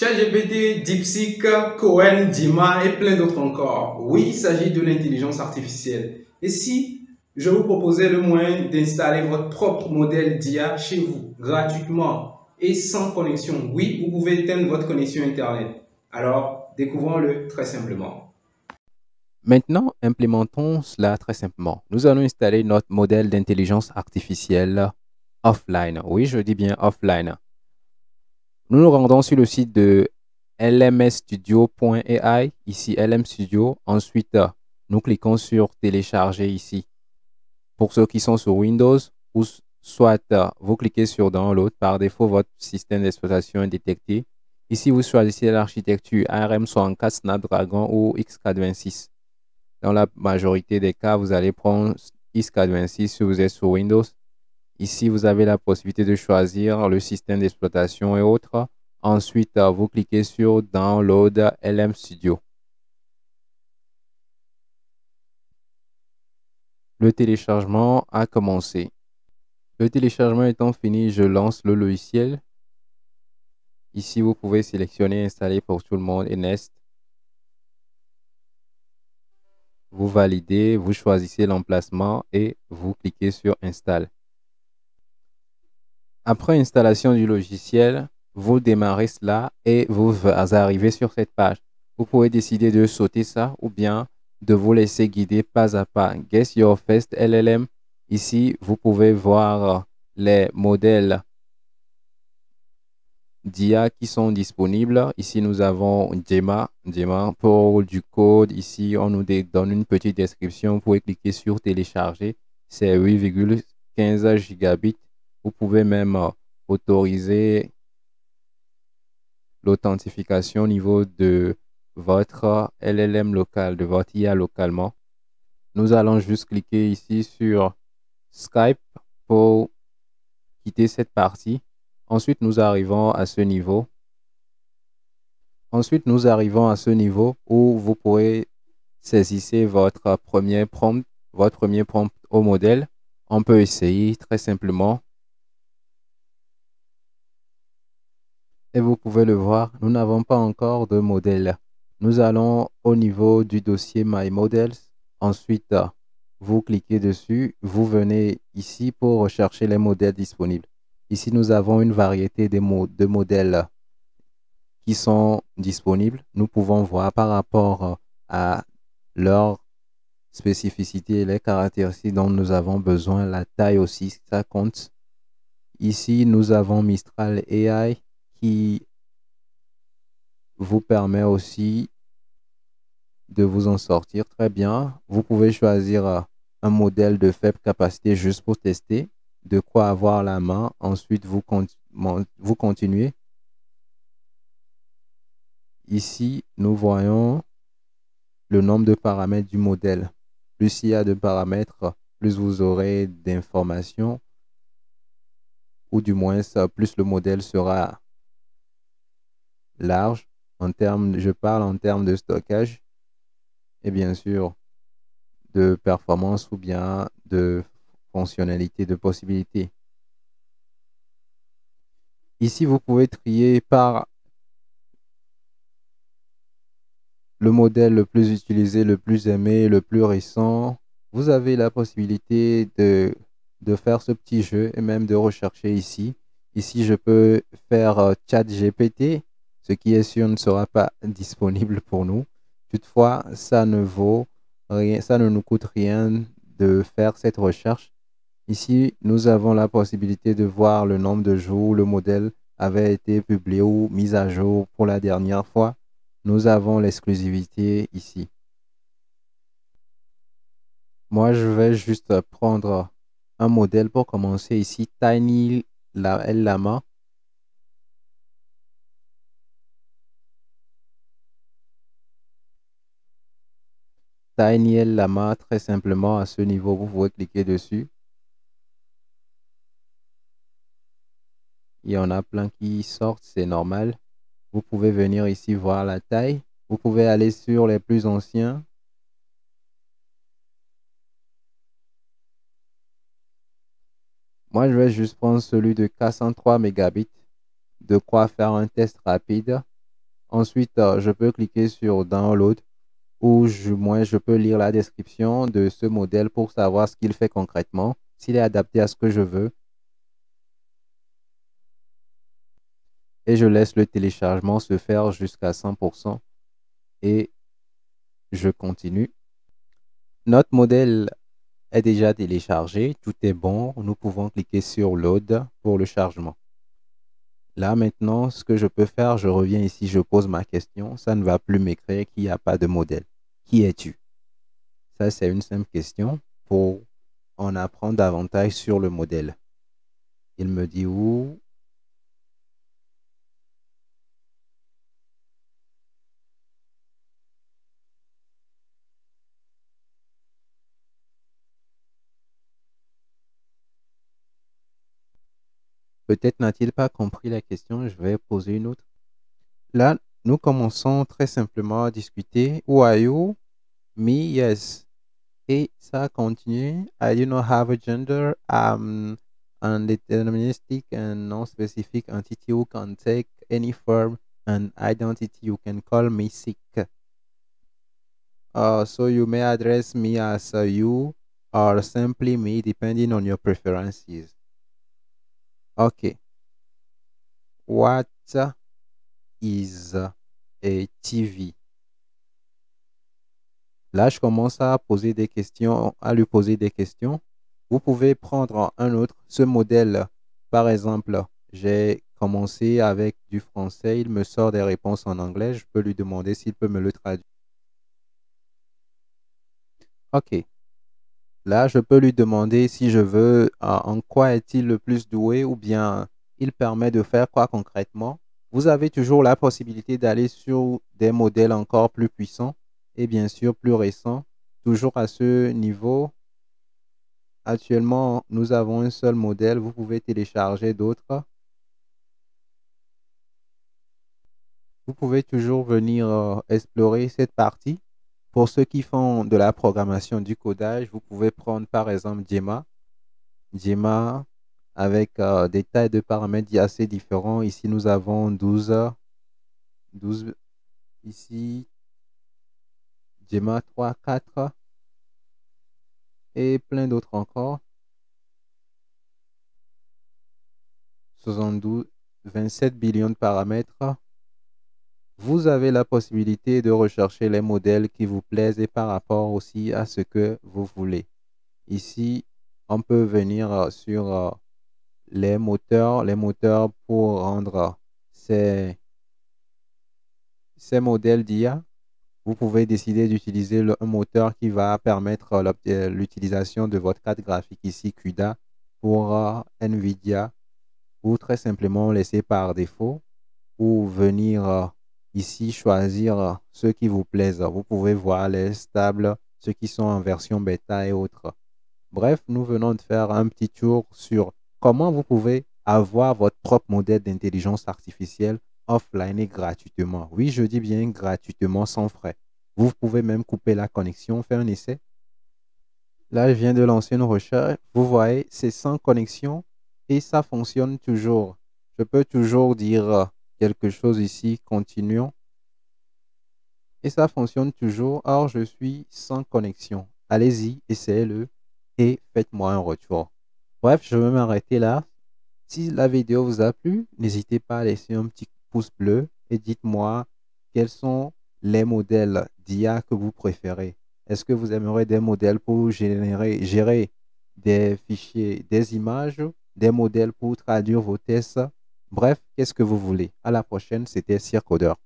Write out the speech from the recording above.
ChatGPT, DeepSeek, Cohen, Dima et plein d'autres encore. Oui, il s'agit de l'intelligence artificielle. Et si je vous proposais le moyen d'installer votre propre modèle d'IA chez vous, gratuitement et sans connexion? Oui, vous pouvez éteindre votre connexion Internet. Alors, découvrons-le très simplement. Maintenant, implémentons cela très simplement. Nous allons installer notre modèle d'intelligence artificielle offline. Oui, je dis bien offline. Nous nous rendons sur le site de lmstudio.ai, ici LM Studio. Ensuite, nous cliquons sur télécharger ici. Pour ceux qui sont sur Windows, ou soit vous cliquez sur Download. Par défaut, votre système d'exploitation est détecté. Ici, vous choisissez l'architecture ARM64 Snapdragon ou x86. Dans la majorité des cas, vous allez prendre x86 si vous êtes sur Windows. Ici, vous avez la possibilité de choisir le système d'exploitation et autres. Ensuite, vous cliquez sur Download LM Studio. Le téléchargement a commencé. Le téléchargement étant fini, je lance le logiciel. Ici, vous pouvez sélectionner Installer pour tout le monde et Next. Vous validez, vous choisissez l'emplacement et vous cliquez sur Install. Après installation du logiciel, vous démarrez cela et vous arrivez sur cette page. Vous pouvez décider de sauter ça ou bien de vous laisser guider pas à pas. Guess Your First LLM. Ici, vous pouvez voir les modèles d'IA qui sont disponibles. Ici, nous avons Gemma pour du code. Ici, on nous donne une petite description. Vous pouvez cliquer sur télécharger. C'est 8,15 gigabits. Vous pouvez même autoriser l'authentification au niveau de votre LLM local, de votre IA localement. Nous allons juste cliquer ici sur Skype pour quitter cette partie. Ensuite, nous arrivons à ce niveau. Où vous pourrez saisir votre premier prompt au modèle. On peut essayer très simplement. Et vous pouvez le voir, nous n'avons pas encore de modèle. Nous allons au niveau du dossier My Models. Ensuite, vous cliquez dessus. Vous venez ici pour rechercher les modèles disponibles. Ici, nous avons une variété de modèles qui sont disponibles. Nous pouvons voir par rapport à leurs spécificités, les caractéristiques dont nous avons besoin, la taille aussi, ça compte. Ici, nous avons Mistral AI qui vous permet aussi de vous en sortir très bien. Vous pouvez choisir un modèle de faible capacité juste pour tester, de quoi avoir la main. Ensuite, vous continuez. Ici, nous voyons le nombre de paramètres du modèle. Plus il y a de paramètres, plus vous aurez d'informations, ou du moins, plus le modèle sera large. Je parle en termes de stockage et bien sûr de performance ou bien de fonctionnalité, de possibilités. Ici, vous pouvez trier par le modèle le plus utilisé, le plus aimé, le plus récent. Vous avez la possibilité de faire ce petit jeu et même de rechercher ici. Ici, je peux faire ChatGPT. Ce qui est sûr ne sera pas disponible pour nous. Toutefois, ça ne vaut rien, ça ne nous coûte rien de faire cette recherche. Ici, nous avons la possibilité de voir le nombre de jours où le modèle avait été publié ou mis à jour pour la dernière fois. Nous avons l'exclusivité ici. Moi, je vais juste prendre un modèle pour commencer ici, Tiny Llama. Tiny Llama, très simplement à ce niveau, vous pouvez cliquer dessus. Il y en a plein qui sortent, c'est normal. Vous pouvez venir ici voir la taille. Vous pouvez aller sur les plus anciens. Moi, je vais juste prendre celui de 403 mégabits. De quoi faire un test rapide. Ensuite, je peux cliquer sur Download ou du moins je peux lire la description de ce modèle pour savoir ce qu'il fait concrètement, s'il est adapté à ce que je veux. Et je laisse le téléchargement se faire jusqu'à 100% et je continue. Notre modèle est déjà téléchargé, tout est bon. Nous pouvons cliquer sur Load pour le chargement. Là maintenant, ce que je peux faire, je reviens ici, je pose ma question. Ça ne va plus m'écrire qu'il n'y a pas de modèle. Qui es-tu? Ça, c'est une simple question pour en apprendre davantage sur le modèle. Il me dit où? Peut-être n'a-t-il pas compris la question, je vais poser une autre. Là, nous commençons très simplement à discuter. Who are you? Me, yes. Et ça continue. I do not have a gender. I'm an deterministic and non-specific entity who can take any form and identity. You can call me sick. So you may address me as you or simply me depending on your preferences. Okay. What is a TV? Là, je commence à poser des questions, à lui poser des questions. Vous pouvez prendre un autre. Ce modèle, par exemple, j'ai commencé avec du français. Il me sort des réponses en anglais. Je peux lui demander s'il peut me le traduire. OK. Là, je peux lui demander si je veux en quoi est-il le plus doué ou bien il permet de faire quoi concrètement. Vous avez toujours la possibilité d'aller sur des modèles encore plus puissants et bien sûr plus récents. Toujours à ce niveau. Actuellement, nous avons un seul modèle. Vous pouvez télécharger d'autres. Vous pouvez toujours venir explorer cette partie. Pour ceux qui font de la programmation du codage, vous pouvez prendre par exemple Gemma. Gemma avec des tailles de paramètres assez différents. Ici, nous avons 12. Ici, Gemma 3, 4 et plein d'autres encore. 72, 27 billions de paramètres. Vous avez la possibilité de rechercher les modèles qui vous plaisent et par rapport aussi à ce que vous voulez. Ici, on peut venir sur les moteurs pour rendre ces modèles d'IA. Vous pouvez décider d'utiliser un moteur qui va permettre l'utilisation de votre carte graphique ici, CUDA, pour NVIDIA, ou très simplement laisser par défaut, ou venir ici choisir ceux qui vous plaisent. Vous pouvez voir les stables, ceux qui sont en version bêta et autres. Bref, nous venons de faire un petit tour sur comment vous pouvez avoir votre propre modèle d'intelligence artificielle offline et gratuitement. Oui, je dis bien gratuitement, sans frais. Vous pouvez même couper la connexion, faire un essai. Là, je viens de lancer une recherche. Vous voyez, c'est sans connexion et ça fonctionne toujours. Je peux toujours dire quelque chose ici, continuons. Et ça fonctionne toujours. Or, je suis sans connexion. Allez-y, essayez-le et faites-moi un retour. Bref, je vais m'arrêter là. Si la vidéo vous a plu, n'hésitez pas à laisser un petit pouce bleu et dites-moi quels sont les modèles d'IA que vous préférez. Est-ce que vous aimeriez des modèles pour gérer des fichiers, des images, des modèles pour traduire vos tests? Bref, qu'est-ce que vous voulez? À la prochaine, c'était Circodeur.